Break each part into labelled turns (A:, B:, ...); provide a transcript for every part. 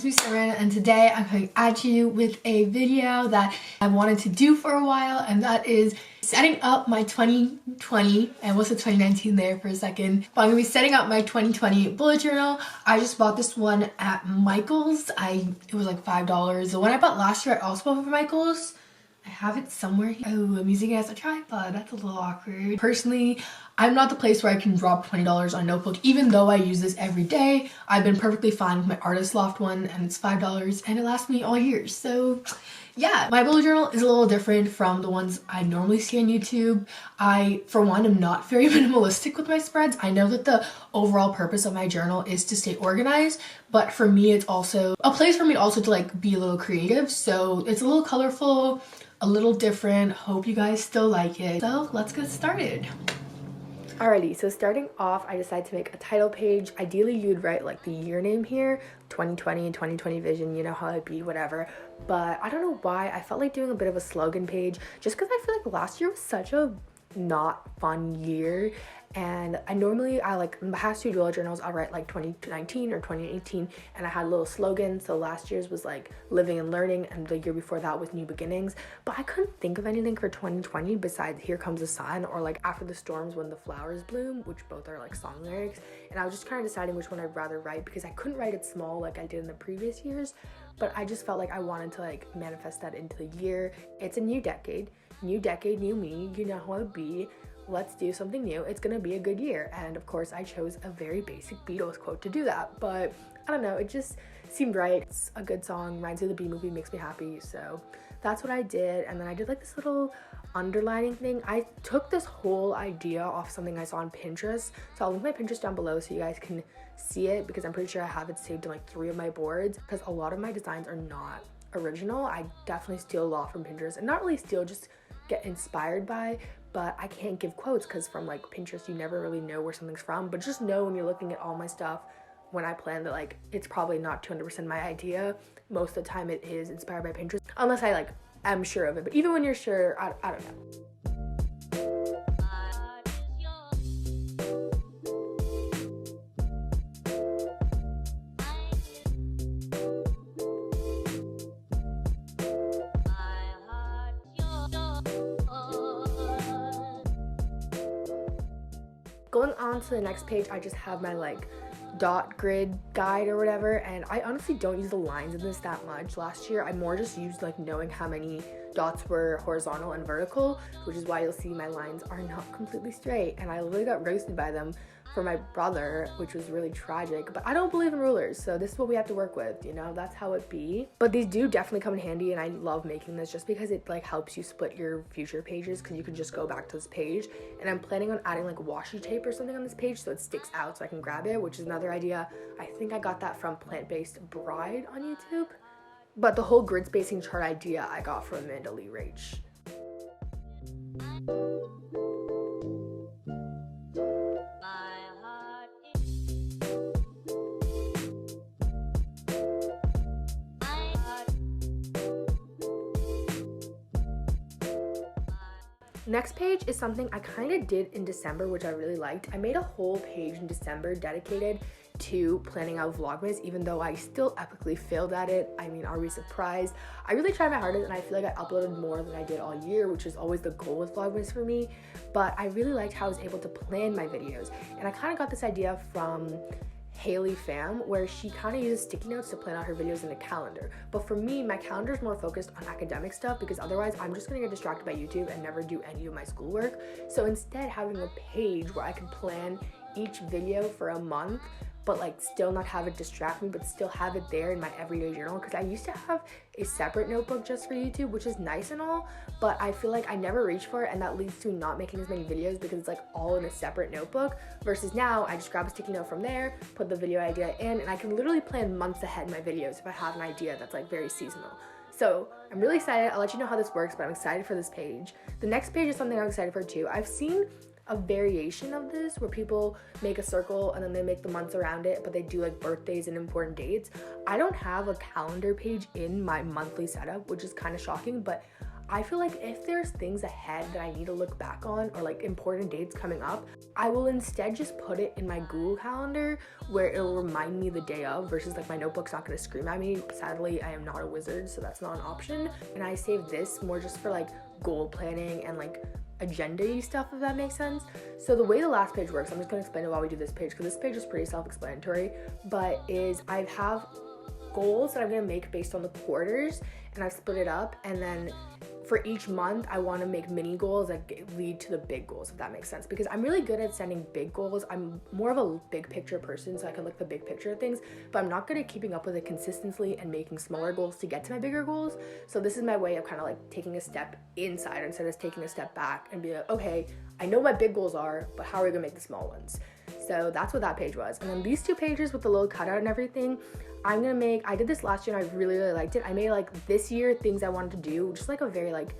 A: me Serena, and today I'm coming at you with a video that I wanted to do for a while, and that is setting up my 2020, and what's the 2019 there for a second, but I'm gonna be setting up my 2020 bullet journal. I just bought this one at Michael's. It was like $5. The one I bought last year I also bought from Michael's. I have it somewhere. Oh, I'm using it as a tripod. That's a little awkward. Personally, I'm not the place where I can drop $20 on a notebook, even though I use this every day. I've been perfectly fine with my artist loft one, and it's $5 and it lasts me all year. So yeah, my bullet journal is a little different from the ones I normally see on YouTube. I, for one, am not very minimalistic with my spreads. I know that the overall purpose of my journal is to stay organized, but for me, it's also a place for me also to like be a little creative. So it's a little colorful, a little different. Hope you guys still like it. So let's get started. Alrighty, so starting off, I decided to make a title page. Ideally, you'd write like the year name here, 2020 and 2020 vision, you know how it'd be, whatever. But I don't know why, I felt like doing a bit of a slogan page, just because I feel like last year was such a not fun year. And I like in the past two bullet journals, I'll write like 2019 or 2018, and I had little slogans. So last year's was like living and learning, and the year before that was new beginnings. But I couldn't think of anything for 2020 besides Here Comes the Sun or like After the Storms When the Flowers Bloom, which both are like song lyrics. And I was just kind of deciding which one I'd rather write because I couldn't write it small like I did in the previous years. But I just felt like I wanted to like manifest that into the year. It's a new decade, new me, you know how it would be. Let's do something new. It's gonna be a good year. And of course I chose a very basic Beatles quote to do that, but I don't know, it just seemed right. It's a good song, reminds me of the Bee Movie, makes me happy. So that's what I did. And then I did like this little underlining thing. I took this whole idea off something I saw on Pinterest. So I'll link my Pinterest down below so you guys can see it, because I'm pretty sure I have it saved in like 3 of my boards, because a lot of my designs are not original. I definitely steal a lot from Pinterest, and not really steal, just get inspired by. But I can't give quotes because from like Pinterest you never really know where something's from. But just know when you're looking at all my stuff, when I plan that like it's probably not 200% my idea. Most of the time it is inspired by Pinterest, unless I like am sure of it. But even when you're sure, I don't know. Going on to the next page, I just have my like dot grid guide or whatever, and I honestly don't use the lines in this that much. Last year I more just used like knowing how many dots were horizontal and vertical, which is why you'll see my lines are not completely straight, and I literally got roasted by them for my brother, which was really tragic. But I don't believe in rulers, so this is what we have to work with, you know, that's how it be. But these do definitely come in handy, and I love making this just because it like helps you split your future pages, because you can just go back to this page. And I'm planning on adding like washi tape or something on this page so it sticks out so I can grab it, which is another idea. I think I got that from Plant-Based Bride on YouTube. But the whole grid spacing chart idea I got from Amanda Lee Rach. Next page is something I kind of did in December, which I really liked. I made a whole page in December dedicated to planning out Vlogmas, even though I still epically failed at it. I mean, are we surprised? I really tried my hardest, and I feel like I uploaded more than I did all year, which is always the goal with Vlogmas for me. But I really liked how I was able to plan my videos, and I kind of got this idea from Haley Fam, where she kind of uses sticky notes to plan out her videos in a calendar. But for me, my calendar is more focused on academic stuff, because otherwise I'm just gonna get distracted by YouTube and never do any of my schoolwork. So instead, having a page where I can plan each video for a month, but like still not have it distract me, but still have it there in my everyday journal, because I used to have a separate notebook just for YouTube, which is nice and all, but I feel like I never reach for it, and that leads to not making as many videos because it's like all in a separate notebook, versus now I just grab a sticky note from there, put the video idea in, and I can literally plan months ahead my videos if I have an idea that's like very seasonal. So I'm really excited. I'll let you know how this works, but I'm excited for this page. The next page is something I'm excited for too. I've seen a variation of this where people make a circle and then they make the months around it, but they do like birthdays and important dates. I don't have a calendar page in my monthly setup, which is kind of shocking, but I feel like if there's things ahead that I need to look back on or like important dates coming up, I will instead just put it in my Google Calendar where it'll remind me the day of, versus like my notebook's not gonna scream at me. Sadly, I am not a wizard, so that's not an option. And I save this more just for like goal planning and like agenda-y stuff, if that makes sense. So the way the last page works, I'm just gonna explain it while we do this page, because this page is pretty self-explanatory, but is I have goals that I'm gonna make based on the quarters, and I've split it up, and then for each month I want to make mini goals that lead to the big goals, if that makes sense, because I'm really good at setting big goals. I'm more of a big picture person, so I can look at the big picture of things, but I'm not good at keeping up with it consistently and making smaller goals to get to my bigger goals. So this is my way of kind of like taking a step inside instead of taking a step back and be like, okay, I know what my big goals are, but how are we gonna make the small ones? So that's what that page was. And then these two pages with the little cutout and everything, I'm gonna make, I did this last year and I really liked it. I made like this year things I wanted to do, just like a very like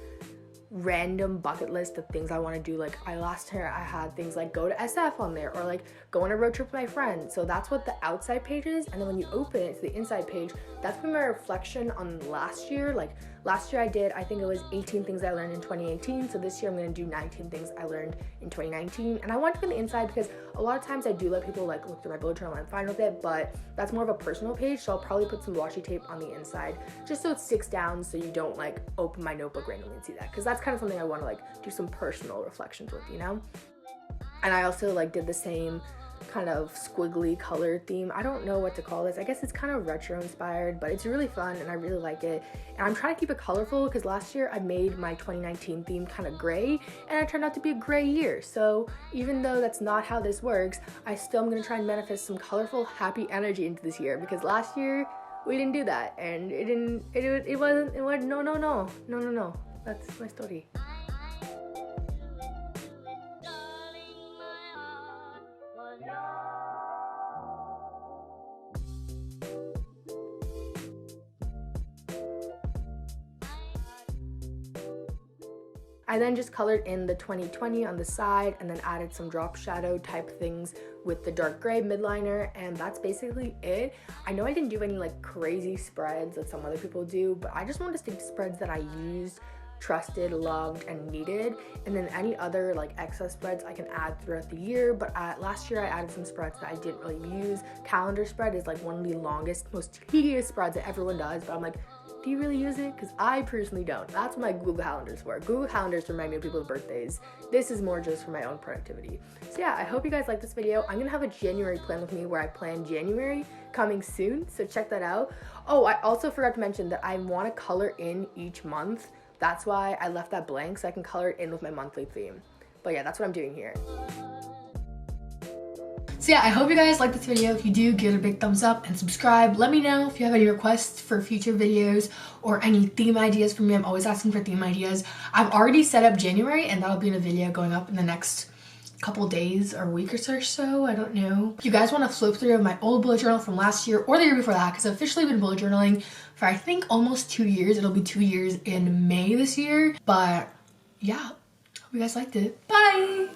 A: random bucket list of things I want to do. Like last year I had things like go to SF on there, or like go on a road trip with my friends. So that's what the outside page is. And then when you open it to the inside page, that's been my reflection on last year. Like last year I think it was 18 things I learned in 2018. So this year I'm going to do 19 things I learned in 2019. And I want to put the inside because a lot of times I do let people like look through my bullet journal and I'm fine with it, but that's more of a personal page. So I'll probably put some washi tape on the inside just so it sticks down, so you don't like open my notebook randomly and see that, because that's kind of something I want to like do some personal reflections with, you know? And I also like did the same kind of squiggly color theme. I don't know what to call this. I guess it's kind of retro inspired, but it's really fun and I really like it. And I'm trying to keep it colorful because last year I made my 2019 theme kind of gray and it turned out to be a gray year. So even though that's not how this works, I still am going to try and manifest some colorful, happy energy into this year, because last year we didn't do that and it wasn't, no. That's my story. I then just colored in the 2020 on the side and then added some drop shadow type things with the dark gray midliner, and that's basically it. I know I didn't do any like crazy spreads that some other people do, but I just wanted to stick to spreads that I used, trusted, loved, and needed, and then any other like excess spreads I can add throughout the year. But last year I added some spreads that I didn't really use. Calendar spread is like one of the longest, most tedious spreads that everyone does, but I'm like, do you really use it? Because I personally don't. That's what my Google Calendars for. Google Calendars remind me of people's birthdays. This is more just for my own productivity. So yeah, I hope you guys like this video. I'm gonna have a January plan with me where I plan January coming soon, so check that out. Oh, I also forgot to mention that I want to color in each month. That's why I left that blank, so I can color it in with my monthly theme. But yeah, that's what I'm doing here. So yeah, I hope you guys like this video. If you do, give it a big thumbs up and subscribe. Let me know if you have any requests for future videos or any theme ideas from me. I'm always asking for theme ideas. I've already set up January, and that'll be in a video going up in the next couple days or week or so. I don't know. If you guys want to flip through my old bullet journal from last year or the year before that, because I've officially been bullet journaling for I think almost 2 years. It'll be 2 years in May this year. But yeah, hope you guys liked it. Bye!